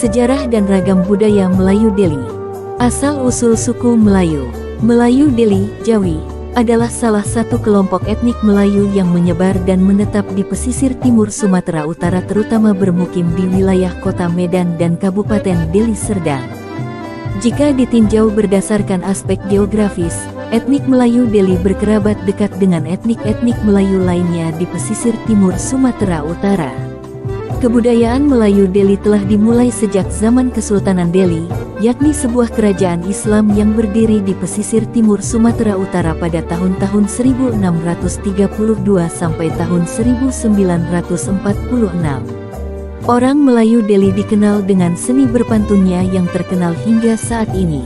Sejarah dan ragam budaya Melayu Deli. Asal-usul suku Melayu. Melayu Deli, Jawi, adalah salah satu kelompok etnik Melayu yang menyebar dan menetap di pesisir timur Sumatera Utara, terutama bermukim di wilayah Kota Medan dan Kabupaten Deli Serdang. Jika ditinjau berdasarkan aspek geografis, etnik Melayu Deli berkerabat dekat dengan etnik-etnik Melayu lainnya di pesisir timur Sumatera Utara. Kebudayaan Melayu Deli telah dimulai sejak zaman Kesultanan Deli, yakni sebuah kerajaan Islam yang berdiri di pesisir timur Sumatera Utara pada tahun-tahun 1632 sampai tahun 1946. Orang Melayu Deli dikenal dengan seni berpantunnya yang terkenal hingga saat ini.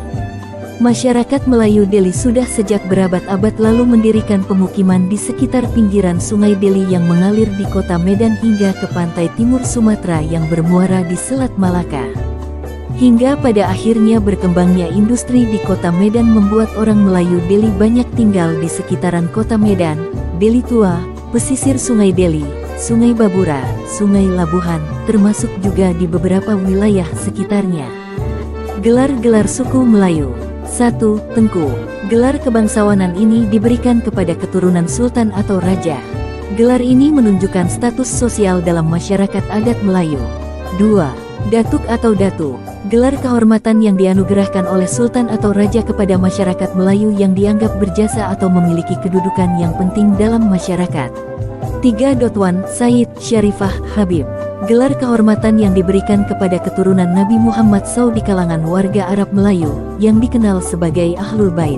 Masyarakat Melayu Deli sudah sejak berabad-abad lalu mendirikan pemukiman di sekitar pinggiran Sungai Deli yang mengalir di Kota Medan hingga ke pantai timur Sumatera yang bermuara di Selat Malaka. Hingga pada akhirnya berkembangnya industri di Kota Medan membuat orang Melayu Deli banyak tinggal di sekitaran Kota Medan, Deli Tua, pesisir Sungai Deli, Sungai Babura, Sungai Labuhan, termasuk juga di beberapa wilayah sekitarnya. Gelar-gelar suku Melayu. 1. Tengku. Gelar kebangsawanan ini diberikan kepada keturunan sultan atau raja. Gelar ini menunjukkan status sosial dalam masyarakat adat Melayu. 2. Datuk atau Datu. Gelar kehormatan yang dianugerahkan oleh sultan atau raja kepada masyarakat Melayu yang dianggap berjasa atau memiliki kedudukan yang penting dalam masyarakat. 3. Dotwan, Said, Syarifah, Habib. Gelar kehormatan yang diberikan kepada keturunan Nabi Muhammad SAW di kalangan warga Arab Melayu, yang dikenal sebagai Ahlul Bait.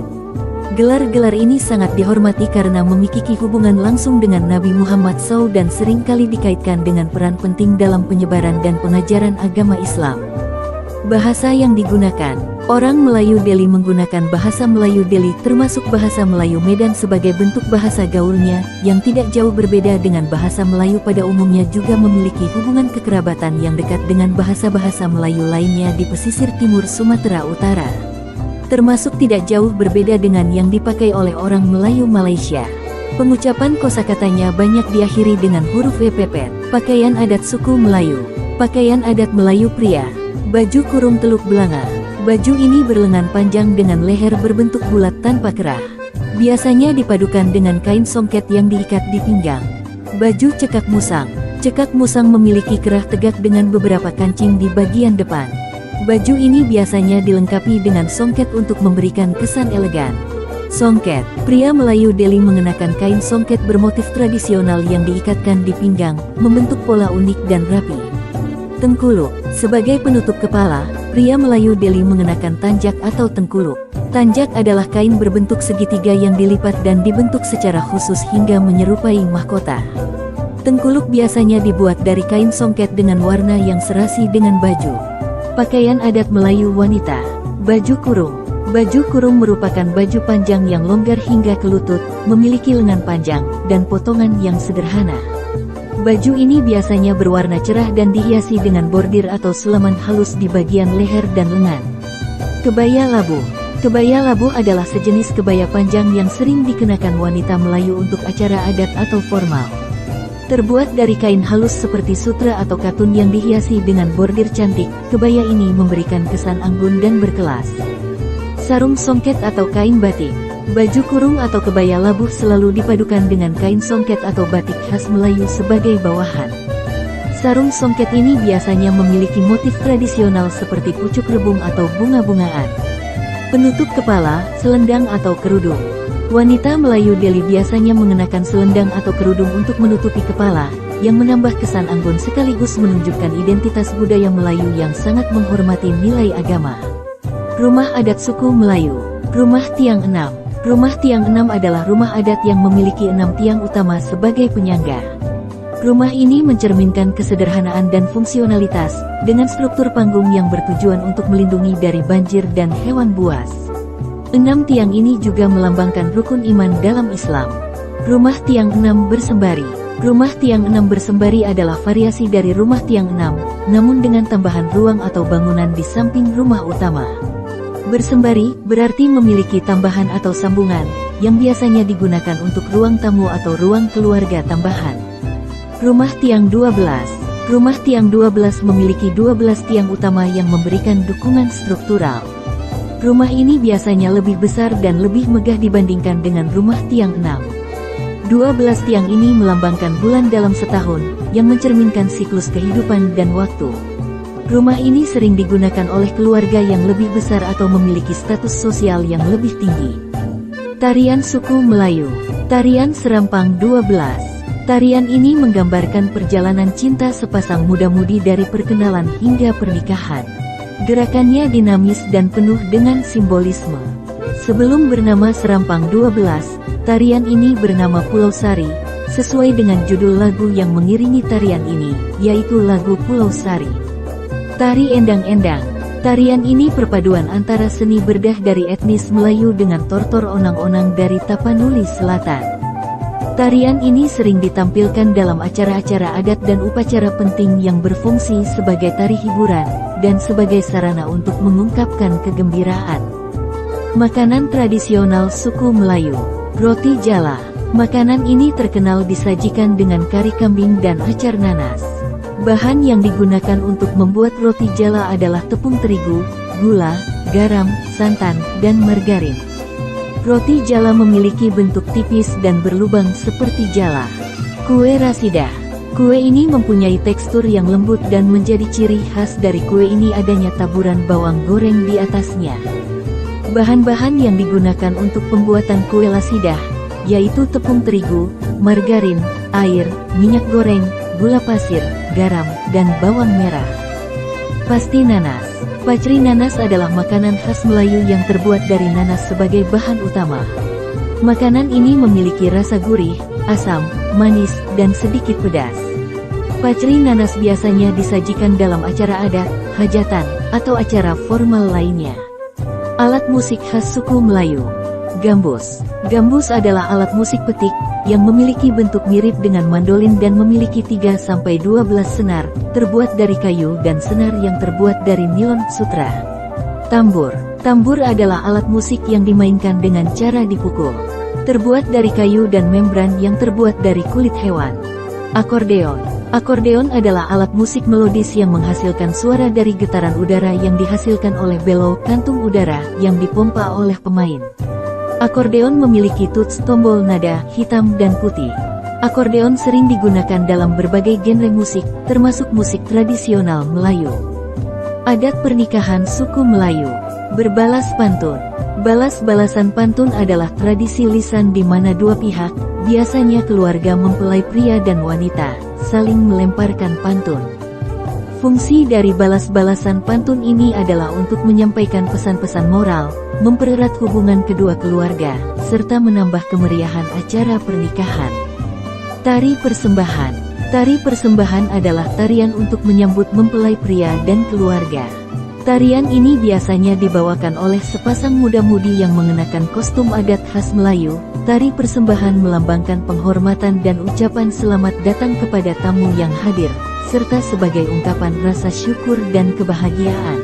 Gelar-gelar ini sangat dihormati karena memiliki hubungan langsung dengan Nabi Muhammad SAW dan seringkali dikaitkan dengan peran penting dalam penyebaran dan pengajaran agama Islam. Bahasa yang digunakan. Orang Melayu Deli menggunakan bahasa Melayu Deli termasuk bahasa Melayu Medan sebagai bentuk bahasa gaulnya, yang tidak jauh berbeda dengan bahasa Melayu pada umumnya, juga memiliki hubungan kekerabatan yang dekat dengan bahasa-bahasa Melayu lainnya di pesisir timur Sumatera Utara. Termasuk tidak jauh berbeda dengan yang dipakai oleh orang Melayu Malaysia. Pengucapan kosakatanya banyak diakhiri dengan huruf WPP. Pakaian adat suku Melayu. Pakaian adat Melayu pria. Baju kurung teluk belanga. Baju ini berlengan panjang dengan leher berbentuk bulat tanpa kerah. Biasanya dipadukan dengan kain songket yang diikat di pinggang. Baju cekak musang. Cekak musang memiliki kerah tegak dengan beberapa kancing di bagian depan. Baju ini biasanya dilengkapi dengan songket untuk memberikan kesan elegan. Songket. Pria Melayu Deli mengenakan kain songket bermotif tradisional yang diikatkan di pinggang, membentuk pola unik dan rapi. Tengkuluk. Sebagai penutup kepala, pria Melayu Deli mengenakan tanjak atau tengkuluk. Tanjak adalah kain berbentuk segitiga yang dilipat dan dibentuk secara khusus hingga menyerupai mahkota. Tengkuluk biasanya dibuat dari kain songket dengan warna yang serasi dengan baju. Pakaian adat Melayu wanita. Baju kurung. Baju kurung merupakan baju panjang yang longgar hingga ke lutut, memiliki lengan panjang, dan potongan yang sederhana. Baju ini biasanya berwarna cerah dan dihiasi dengan bordir atau sulaman halus di bagian leher dan lengan. Kebaya labu. Kebaya labu adalah sejenis kebaya panjang yang sering dikenakan wanita Melayu untuk acara adat atau formal. Terbuat dari kain halus seperti sutra atau katun yang dihiasi dengan bordir cantik, kebaya ini memberikan kesan anggun dan berkelas. Sarung songket atau kain batik. Baju kurung atau kebaya labuh selalu dipadukan dengan kain songket atau batik khas Melayu sebagai bawahan. Sarung songket ini biasanya memiliki motif tradisional seperti pucuk rebung atau bunga-bungaan. Penutup kepala, selendang atau kerudung. Wanita Melayu Deli biasanya mengenakan selendang atau kerudung untuk menutupi kepala, yang menambah kesan anggun sekaligus menunjukkan identitas budaya Melayu yang sangat menghormati nilai agama. Rumah adat suku Melayu. Rumah tiang enam. Rumah tiang enam adalah rumah adat yang memiliki 6 tiang utama sebagai penyangga. Rumah ini mencerminkan kesederhanaan dan fungsionalitas, dengan struktur panggung yang bertujuan untuk melindungi dari banjir dan hewan buas. 6 tiang ini juga melambangkan rukun iman dalam Islam. Rumah tiang 6 bersembari. Rumah tiang 6 bersembari adalah variasi dari rumah tiang 6, namun dengan tambahan ruang atau bangunan di samping rumah utama. Bersembari berarti memiliki tambahan atau sambungan, yang biasanya digunakan untuk ruang tamu atau ruang keluarga tambahan. Rumah tiang 12. Rumah tiang 12 memiliki 12 tiang utama yang memberikan dukungan struktural. Rumah ini biasanya lebih besar dan lebih megah dibandingkan dengan rumah tiang 6. 12 tiang ini melambangkan bulan dalam setahun, yang mencerminkan siklus kehidupan dan waktu. Rumah ini sering digunakan oleh keluarga yang lebih besar atau memiliki status sosial yang lebih tinggi. Tarian suku Melayu. Tarian Serampang 12. Tarian ini menggambarkan perjalanan cinta sepasang muda-mudi dari perkenalan hingga pernikahan. Gerakannya dinamis dan penuh dengan simbolisme. Sebelum bernama Serampang 12, tarian ini bernama Pulau Sari, sesuai dengan judul lagu yang mengiringi tarian ini, yaitu lagu Pulau Sari. Tari Endang-Endang. Tarian ini perpaduan antara seni berdah dari etnis Melayu dengan tortor onang-onang dari Tapanuli Selatan. Tarian ini sering ditampilkan dalam acara-acara adat dan upacara penting yang berfungsi sebagai tari hiburan, dan sebagai sarana untuk mengungkapkan kegembiraan. Makanan tradisional suku Melayu. Roti jala. Makanan ini terkenal disajikan dengan kari kambing dan acar nanas. Bahan yang digunakan untuk membuat roti jala adalah tepung terigu, gula, garam, santan, dan margarin. Roti jala memiliki bentuk tipis dan berlubang seperti jala. Kue rasidah. Kue ini mempunyai tekstur yang lembut dan menjadi ciri khas dari kue ini adanya taburan bawang goreng di atasnya. Bahan-bahan yang digunakan untuk pembuatan kue lasidah, yaitu tepung terigu, margarin, air, minyak goreng, gula pasir, garam, dan bawang merah. Pasti nanas. Pacri nanas adalah makanan khas Melayu yang terbuat dari nanas sebagai bahan utama. Makanan ini memiliki rasa gurih, asam, manis, dan sedikit pedas. Pacri nanas biasanya disajikan dalam acara adat, hajatan, atau acara formal lainnya. Alat musik khas suku Melayu. Gambus. Gambus adalah alat musik petik, yang memiliki bentuk mirip dengan mandolin dan memiliki 3-12 senar, terbuat dari kayu dan senar yang terbuat dari nilon sutra. Tambur. Tambur adalah alat musik yang dimainkan dengan cara dipukul. Terbuat dari kayu dan membran yang terbuat dari kulit hewan. Akordeon. Akordeon adalah alat musik melodis yang menghasilkan suara dari getaran udara yang dihasilkan oleh bellow kantung udara yang dipompa oleh pemain. Akordeon memiliki tuts tombol nada hitam dan putih. Akordeon sering digunakan dalam berbagai genre musik, termasuk musik tradisional Melayu. Adat pernikahan suku Melayu. Berbalas pantun. Balas-balasan pantun adalah tradisi lisan di mana dua pihak, biasanya keluarga mempelai pria dan wanita, saling melemparkan pantun. Fungsi dari balas-balasan pantun ini adalah untuk menyampaikan pesan-pesan moral, mempererat hubungan kedua keluarga, serta menambah kemeriahan acara pernikahan. Tari persembahan. Tari persembahan adalah tarian untuk menyambut mempelai pria dan keluarga. Tarian ini biasanya dibawakan oleh sepasang muda-mudi yang mengenakan kostum adat khas Melayu. Tari persembahan melambangkan penghormatan dan ucapan selamat datang kepada tamu yang hadir, serta sebagai ungkapan rasa syukur dan kebahagiaan.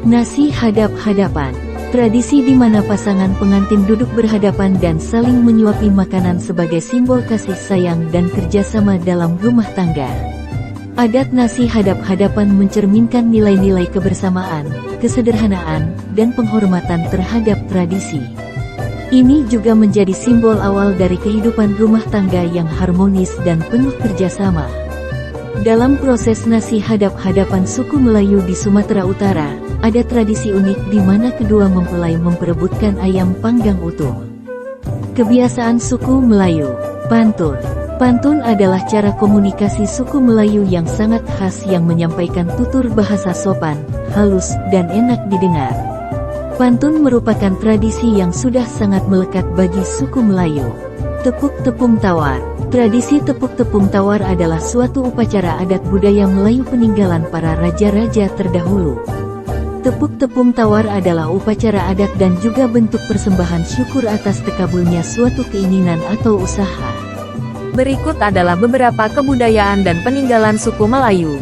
Nasi hadap-hadapan. Tradisi di mana pasangan pengantin duduk berhadapan dan saling menyuapi makanan sebagai simbol kasih sayang dan kerjasama dalam rumah tangga. Adat nasi hadap-hadapan mencerminkan nilai-nilai kebersamaan, kesederhanaan, dan penghormatan terhadap tradisi. Ini juga menjadi simbol awal dari kehidupan rumah tangga yang harmonis dan penuh kerjasama. Dalam proses nasi hadap-hadapan suku Melayu di Sumatera Utara, ada tradisi unik di mana kedua mempelai memperebutkan ayam panggang utuh. Kebiasaan suku Melayu. Pantun. Pantun adalah cara komunikasi suku Melayu yang sangat khas yang menyampaikan tutur bahasa sopan, halus, dan enak didengar. Pantun merupakan tradisi yang sudah sangat melekat bagi suku Melayu. Tepuk tepung tawar. Tradisi tepuk tepung tawar adalah suatu upacara adat budaya Melayu peninggalan para raja-raja terdahulu. Tepuk tepung tawar adalah upacara adat dan juga bentuk persembahan syukur atas terkabulnya suatu keinginan atau usaha. Berikut adalah beberapa kebudayaan dan peninggalan suku Melayu.